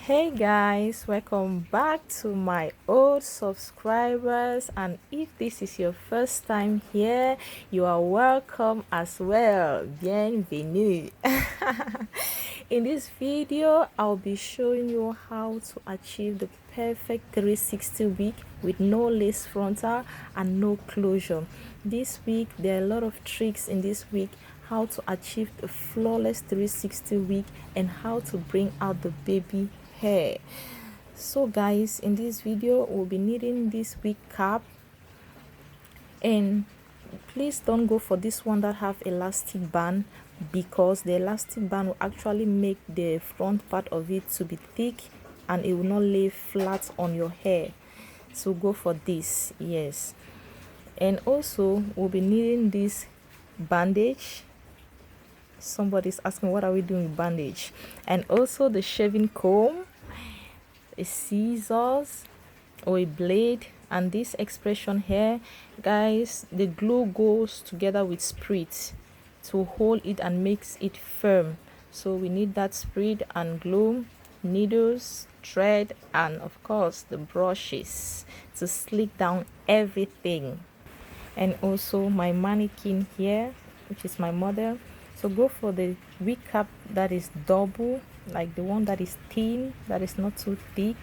Hey guys, welcome back to my old subscribers, and if this is your first time here, you are welcome as well. Bienvenue. In this video, I'll be showing you how to achieve the perfect 360 wig with no lace frontal and no closure. This week there are a lot of tricks in this week, how to achieve a flawless 360 wig and how to bring out the baby hair. So guys, in this video we'll be needing this wig cap, and please don't go for this one that have elastic band, because the elastic band will actually make the front part of it to be thick and it will not lay flat on your hair. So go for this. Yes, and also we'll be needing this bandage. Somebody's asking what are we doing with bandage, and also the shaving comb, a scissors or a blade, and this expression here. Guys, the glue goes together with spirit to hold it and makes it firm, so we need that spirit and glue, needles, thread, and of course the brushes to slick down everything. And also my mannequin here, which is my model. So go for the wig cap that is double, like the one that is thin, that is not too thick.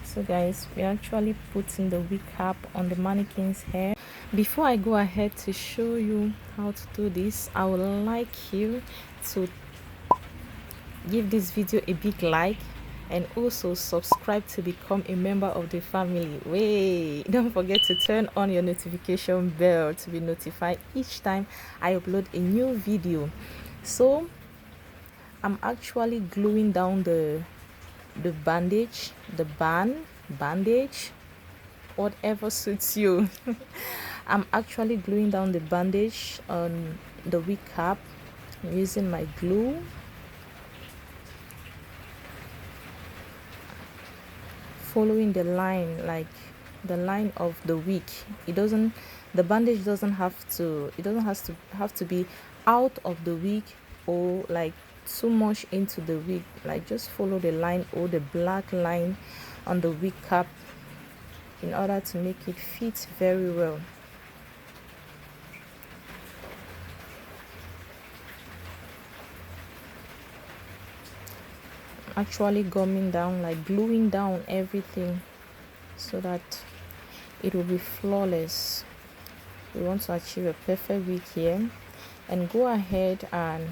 So guys, we're actually putting the wig cap on the mannequin's hair. Before I go ahead to show you how to do this, I would like you to give this video a big like and also subscribe to become a member of the family. Wait, don't forget to turn on your notification bell to be notified each time I upload a new video. So I'm actually gluing down the bandage, the bandage, whatever suits you. I'm actually gluing down the bandage on the wig cap using my glue. Following the line, like the line of the wig. The bandage doesn't have to be out of the wig or like too much into the wig. Like just follow the line or the black line on the wig cap in order to make it fit very well. Actually gumming down, like gluing down everything so that it will be flawless. We want to achieve a perfect wig here, and go ahead and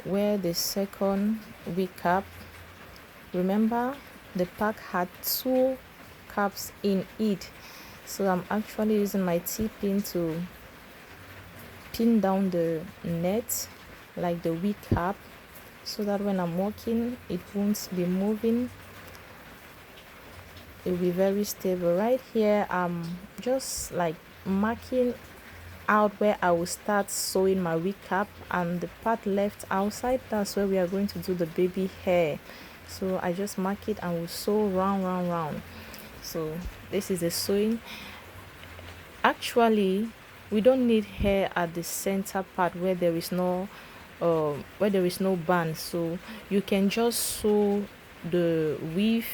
wear the second wig cap. Remember, the pack had 2 caps in it, so I'm actually using my T-pin to pin down the net like the wig cap, so that when I'm walking it won't be moving, it will be very stable. Right here I'm just like marking out where I will start sewing my wig cap, and the part left outside, that's where we are going to do the baby hair. So I just mark it and we'll sew round. So this is the sewing. Actually we don't need hair at the center part where there is no band, so you can just sew the weave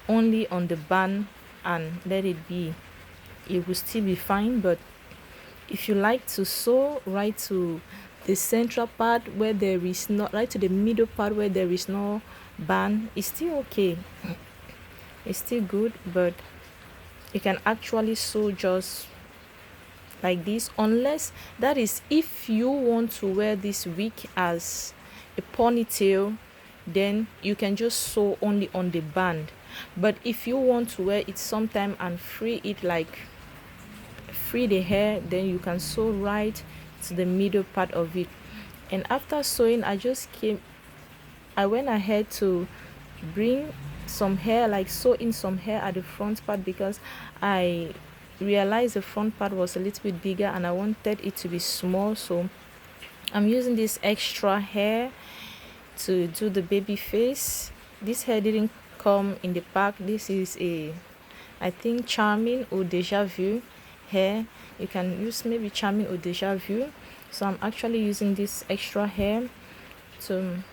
only on the band and let it be. It will still be fine, but if you like to sew right to the central part where there is not, right to the middle part where there is no band, it's still okay. It's still good, but you can actually sew just like this, unless that is if you want to wear this wig as a ponytail, then you can just sew only on the band. But if you want to wear it sometime and free it, like free the hair, then you can sew right to the middle part of it. And after sewing, I went ahead to bring some hair, like sew in some hair at the front part, because I realized the front part was a little bit bigger and I wanted it to be small. So I'm using this extra hair to do the baby face. This hair didn't come in the pack. This is a, I think, Charming or Deja Vu hair. You can use maybe Charming or Deja Vu. So I'm actually using this extra hair to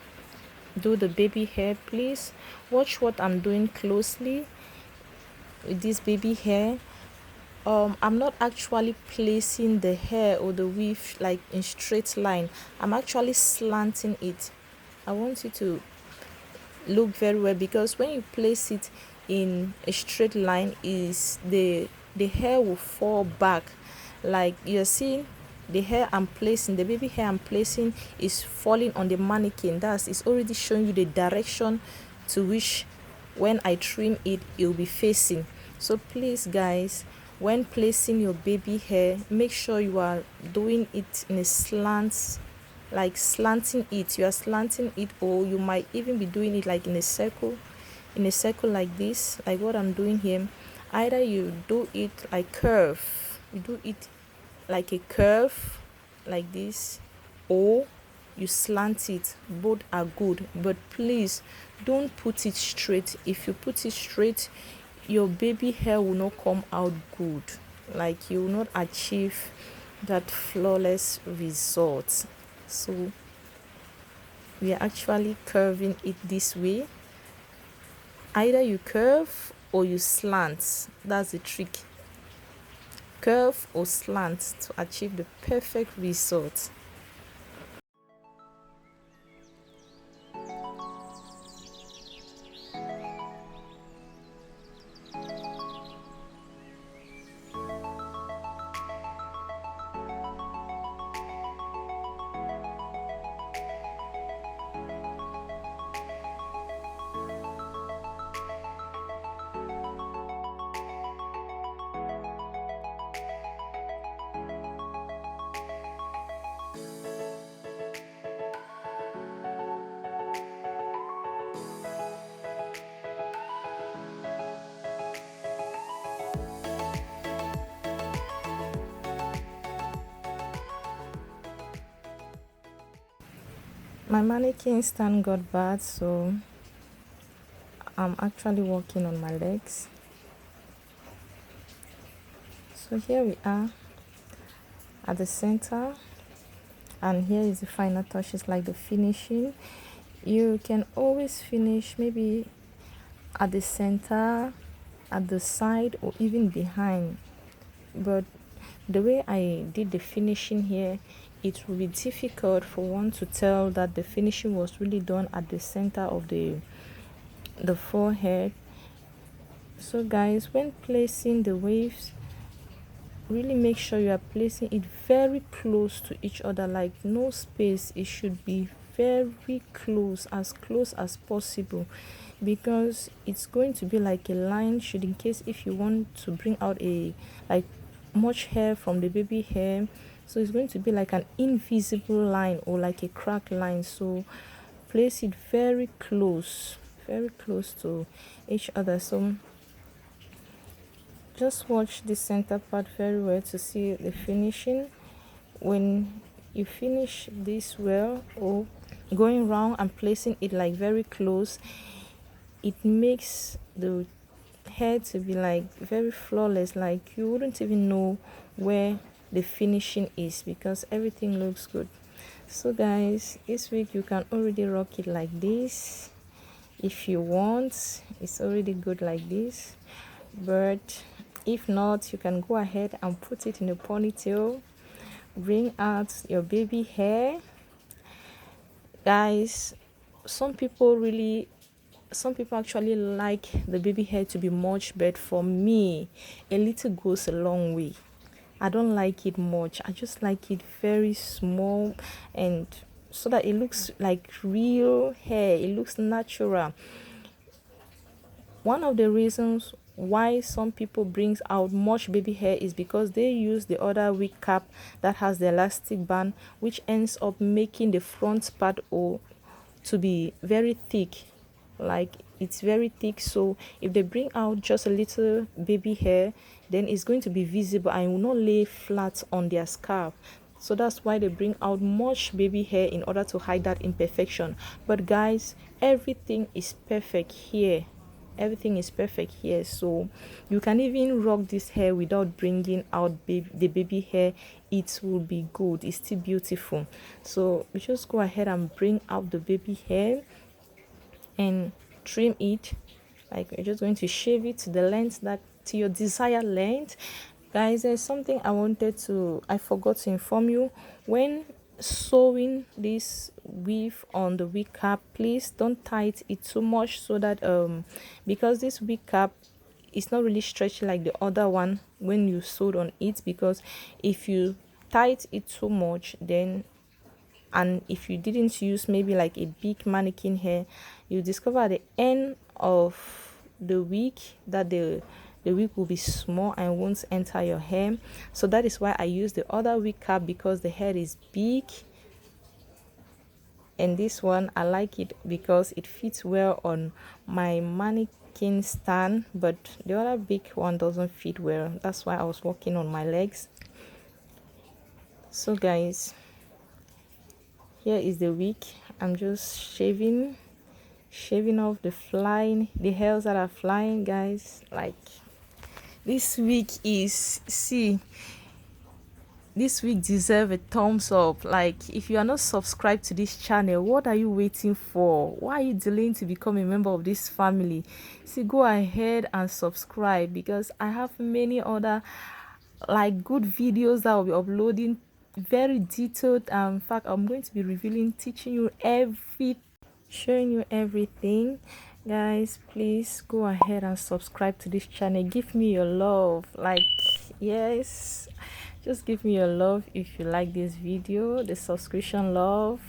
do the baby hair, please watch what I'm doing closely with this baby hair. I'm not actually placing the hair or the weave like in straight line. I'm actually slanting it. I want you to look very well, because when you place it in a straight line, is the hair will fall back. Like you're seeing, the hair I'm placing, the baby hair I'm placing is falling on the mannequin. It's already showing you the direction to which when I trim it will be facing. So please guys, when placing your baby hair, make sure you are doing it in a slant, like slanting it. You are slanting it, or you might even be doing it like in a circle like this, like what I'm doing here. Either you do it like curve, you do it like a curve like this, or you slant it. Both are good, but please don't put it straight. If you put it straight, your baby hair will not come out good. Like you will not achieve that flawless result. So we are actually curving it this way. Either you curve or you slant. That's the trick. Curve or slant to achieve the perfect result. My mannequin stand got bad, so I'm actually working on my legs. So here we are at the center, and here is the final touches, like the finishing. You can always finish maybe at the center, at the side, or even behind, but the way I did the finishing here, it will be difficult for one to tell that the finishing was really done at the center of the forehead. So guys, when placing the waves, really make sure you are placing it very close to each other, like no space. It should be very close as possible, because it's going to be like a line. Should, in case if you want to bring out a like much hair from the baby hair, so it's going to be like an invisible line or like a crack line. So place it very close to each other. So just watch the center part very well to see the finishing. When you finish this well, or going round and placing it like very close, it makes the hair to be like very flawless. Like you wouldn't even know where the finishing is, because everything looks good. So guys, this week you can already rock it like this if you want. It's already good like this, but if not, you can go ahead and put it in a ponytail, bring out your baby hair. Guys, some people actually like the baby hair to be much, but for me, a little goes a long way. I don't like it much. I just like it very small, and so that it looks like real hair. It looks natural. One of the reasons why some people brings out much baby hair is because they use the other wig cap that has the elastic band, which ends up making the front part to be very thick. Like it's very thick, so if they bring out just a little baby hair, then it's going to be visible and will not lay flat on their scalp. So that's why they bring out much baby hair, in order to hide that imperfection. But guys, everything is perfect here. So you can even rock this hair without bringing out the baby hair. It will be good. It's still beautiful. So we just go ahead and bring out the baby hair. and trim it. Like, you're just going to shave it to the length that to your desired length. Guys, there's something I forgot to inform you. When sewing this weave on the wig cap, please don't tight it too much, so that because this wig cap is not really stretchy like the other one when you sewed on it, because if you tight it too much, then, and if you didn't use maybe like a big mannequin hair, you discover at the end of the wig that the wig will be small and won't enter your hair. So that is why I use the other wig cap, because the hair is big. And this one, I like it because it fits well on my mannequin stand, but the other big one doesn't fit well. That's why I was working on my legs. So guys, here is the wig. I'm just shaving off the hairs that are flying, guys. Like, this wig this wig deserves a thumbs up. Like, if you are not subscribed to this channel, what are you waiting for? Why are you delaying to become a member of this family? See, go ahead and subscribe, because I have many other like good videos that I'll be uploading, very detailed. In fact, I'm going to be revealing, teaching you showing you everything. Guys, please go ahead and subscribe to this channel. Give me your love. Like, yes, just give me your love if you like this video. The subscription love,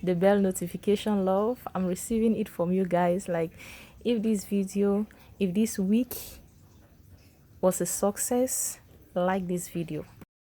the bell notification love, I'm receiving it from you guys. Like, if this week was a success, like this video.